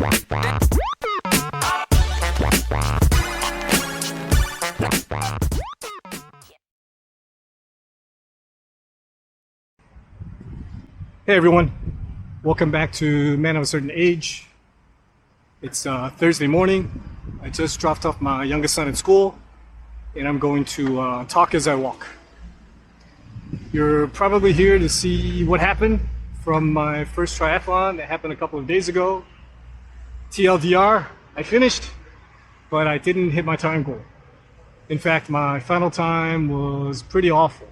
Hey everyone, welcome back to Man of a Certain Age. It's Thursday morning. I just dropped off my youngest son at school and I'm going to talk as I walk. You're probably here to see what happened from my first triathlon that happened a couple of days ago. TLDR, I finished, but I didn't hit my time goal. In fact, my final time was pretty awful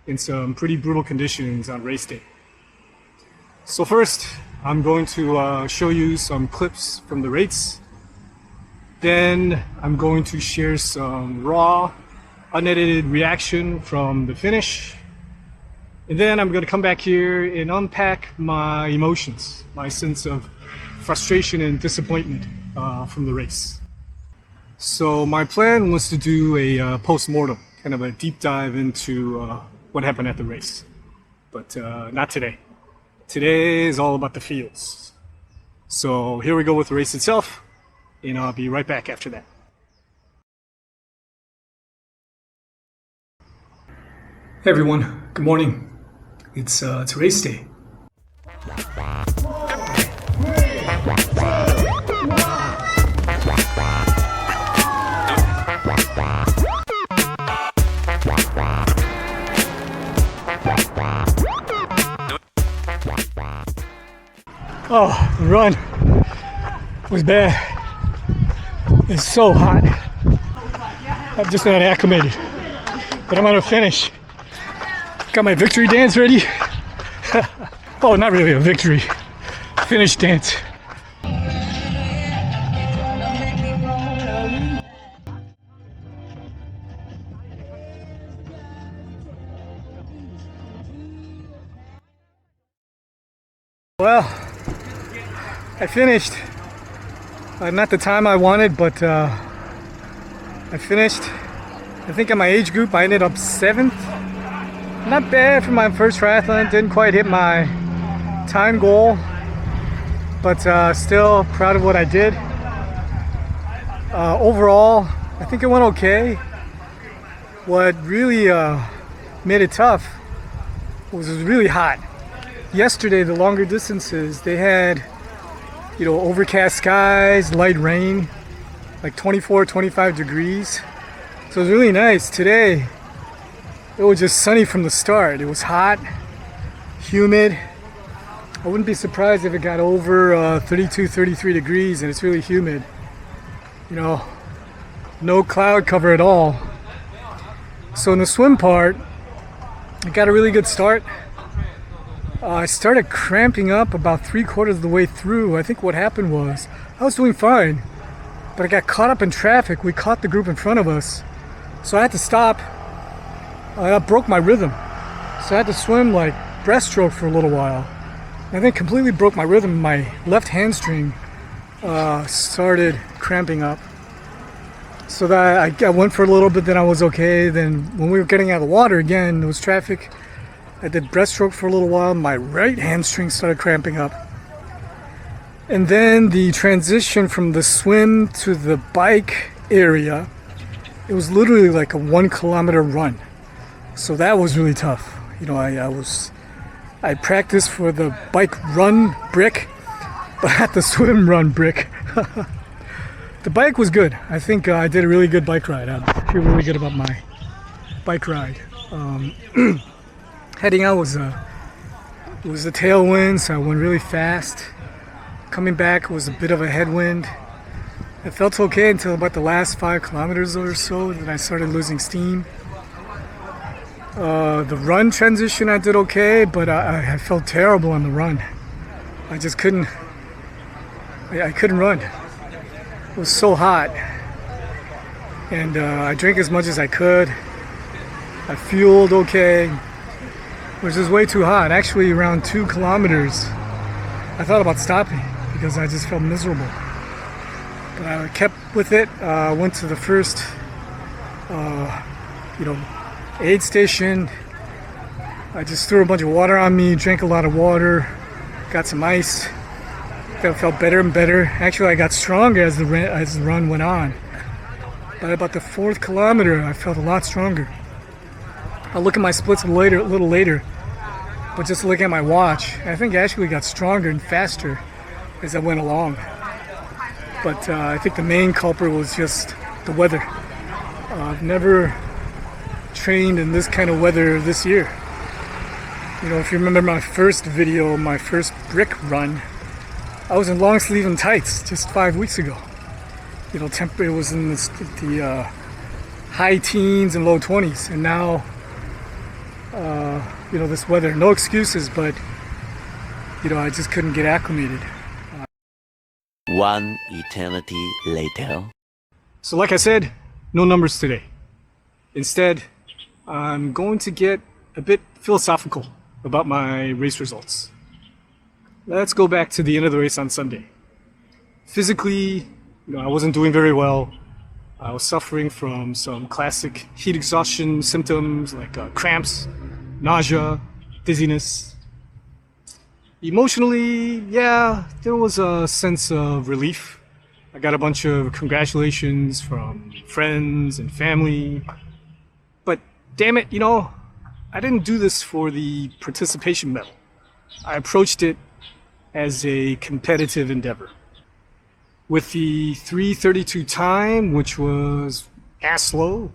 in some pretty brutal conditions on race day. So first, I'm going to show you some clips from the race. Then I'm going to share some raw, unedited reaction from the finish. And then I'm going to come back here and unpack my emotions, my sense of frustration and disappointment from the race. So my plan was to do a post-mortem, kind of a deep dive into what happened at the race. But not today. Today is all about the feels. So here we go with the race itself, and I'll be right back after that. Hey everyone, good morning. It's race day. Oh, the run was bad. It's so hot. I'm just not acclimated. But I'm gonna finish. Got my victory dance ready. Oh, not really a victory. Finish dance. Well, I finished. Not the time I wanted, but I finished. I think in my age group I ended up 7th. Not bad for my first triathlon. Didn't quite hit my time goal, but still proud of what I did. Overall, I think it went okay. What really made it tough was it was really hot. Yesterday, the longer distances, they had overcast skies, light rain, like 24, 25 degrees. So it was really nice. Today, it was just sunny from the start. It was hot, humid. I wouldn't be surprised if it got over 32, 33 degrees and it's really humid. No cloud cover at all. So in the swim part, I got a really good start. I started cramping up about 3/4 of the way through. I think what happened was I was doing fine, but I got caught up in traffic. We caught the group in front of us, so I had to stop. That broke my rhythm, so I had to swim like breaststroke for a little while. I think completely broke my rhythm. My left hamstring started cramping up, so that I went for a little bit. Then I was okay. Then when we were getting out of the water again, there was traffic. I did breaststroke for a little while. My right hamstring started cramping up. And then the transition from the swim to the bike area, it was literally like a 1 kilometer run. So that was really tough. I practiced for the bike run brick, but at the swim run brick. The bike was good. I think I did a really good bike ride. I feel really good about my bike ride. Heading out was a tailwind, so I went really fast. Coming back was a bit of a headwind. It felt okay until about the last 5 kilometers or so, then I started losing steam. The run transition I did okay, but I felt terrible on the run. I just couldn't run. It was so hot. And I drank as much as I could. I fueled okay. It was just way too hot. Actually, around 2 kilometers, I thought about stopping because I just felt miserable. But I kept with it. Went to the first, aid station. I just threw a bunch of water on me, drank a lot of water, got some ice. Felt better and better. Actually, I got stronger as the run went on. By about the 4th kilometer, I felt a lot stronger. I'll look at my splits a little later, but just looking at my watch, I think I actually got stronger and faster as I went along. But I think the main culprit was just the weather. I've never trained in this kind of weather this year. You know, if you remember my first video, my first brick run, I was in long sleeve and tights just 5 weeks ago. You know, temperature was in the high teens and low 20s, and now, you know, this weather. No excuses, but you know, I just couldn't get acclimated. One eternity later. So, like I said, no numbers today. Instead, I'm going to get a bit philosophical about my race results. Let's go back to the end of the race on Sunday. Physically, you know, I wasn't doing very well. I was suffering from some classic heat exhaustion symptoms like cramps, nausea, dizziness. Emotionally, yeah, there was a sense of relief. I got a bunch of congratulations from friends and family. But damn it, you know, I didn't do this for the participation medal. I approached it as a competitive endeavor. With the 3:32 time, which was ass slow,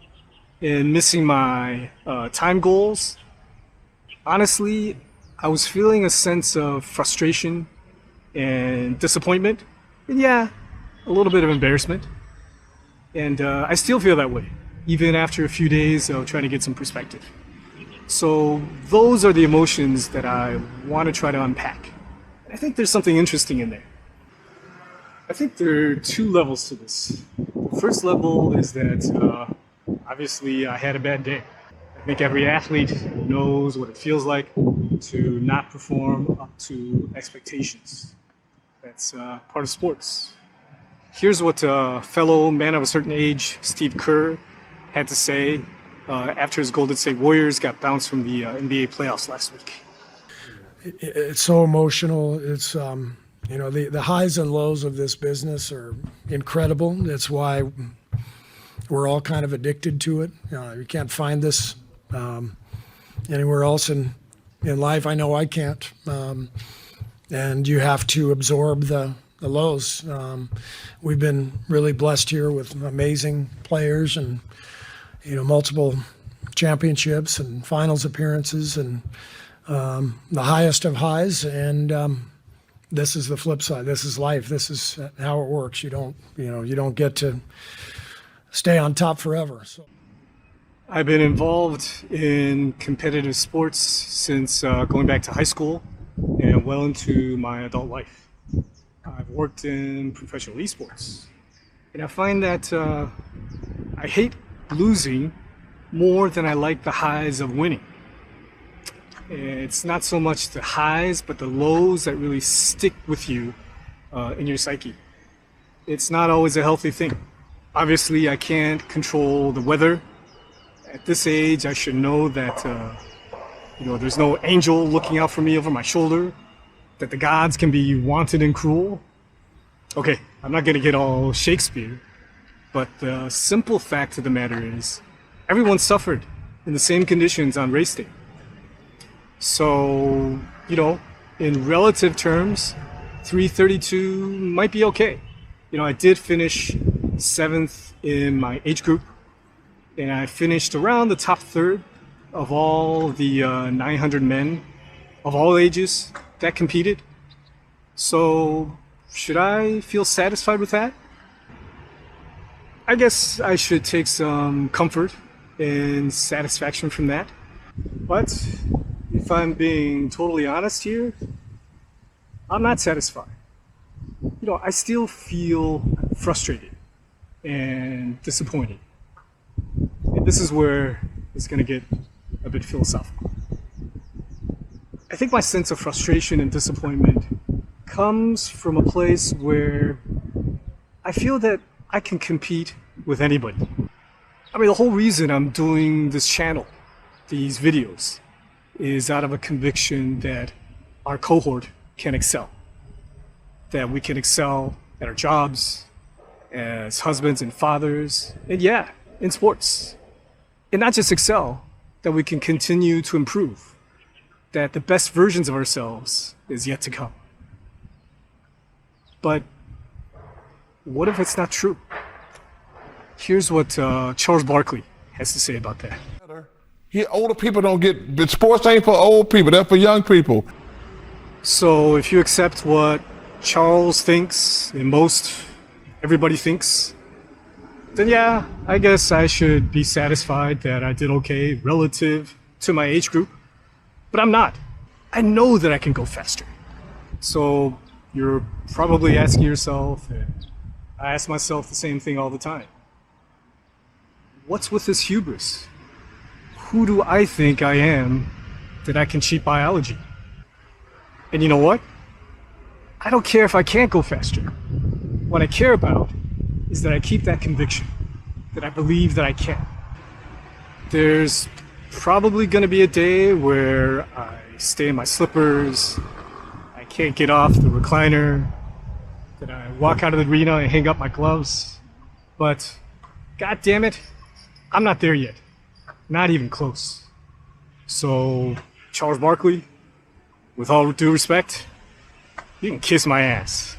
and missing my time goals, honestly, I was feeling a sense of frustration and disappointment, and yeah, a little bit of embarrassment. And I still feel that way, even after a few days of trying to get some perspective. So those are the emotions that I want to try to unpack. I think there's something interesting in there. I think there are 2 levels to this. The first level is that obviously I had a bad day. I think every athlete knows what it feels like to not perform up to expectations. That's part of sports. Here's what fellow man of a certain age, Steve Kerr, had to say after his Golden State Warriors got bounced from the NBA playoffs last week. It's so emotional. It's you know, the highs and lows of this business are incredible. That's why we're all kind of addicted to it. You can't find this anywhere else in life. I know I can't. And you have to absorb the lows. We've been really blessed here with amazing players and, you know, multiple championships and finals appearances and the highest of highs. And this is the flip side. This is life. This is how it works. You don't get to stay on top forever. So I've been involved in competitive sports since going back to high school and well into my adult life. I've worked in professional esports, and I find that I hate losing more than I like the highs of winning. It's not so much the highs, but the lows that really stick with you in your psyche. It's not always a healthy thing. Obviously, I can't control the weather. At this age, I should know that you know, there's no angel looking out for me over my shoulder, that the gods can be wanted and cruel. Okay, I'm not going to get all Shakespeare, but the simple fact of the matter is everyone suffered in the same conditions on race day. So, you know, in relative terms, 3:32 might be okay. You know, I did finish 7th in my age group, and I finished around the top third of all the 900 men of all ages that competed. So, should I feel satisfied with that? I guess I should take some comfort and satisfaction from that. But if I'm being totally honest here, I'm not satisfied. You know, I still feel frustrated and disappointed. And this is where it's going to get a bit philosophical. I think my sense of frustration and disappointment comes from a place where I feel that I can compete with anybody. I mean, the whole reason I'm doing this channel, these videos, is out of a conviction that our cohort can excel. that we can excel at our jobs, as husbands and fathers, and yeah, in sports. And not just excel, that we can continue to improve, that the best versions of ourselves is yet to come. But what if it's not true? Here's what Charles Barkley has to say about that. Older people don't get, but sports ain't for old people, they're for young people. So if you accept what Charles thinks and everybody thinks, then yeah, I guess I should be satisfied that I did okay relative to my age group. But I'm not. I know that I can go faster. So you're probably asking yourself, and I ask myself the same thing all the time. What's with this hubris? Who do I think I am that I can cheat biology? And you know what? I don't care if I can't go faster. What I care about is that I keep that conviction, that I believe that I can. There's probably gonna be a day where I stay in my slippers, I can't get off the recliner, that I walk out of the arena and hang up my gloves. But god damn it, I'm not there yet. Not even close. So, Charles Barkley, with all due respect, you can kiss my ass.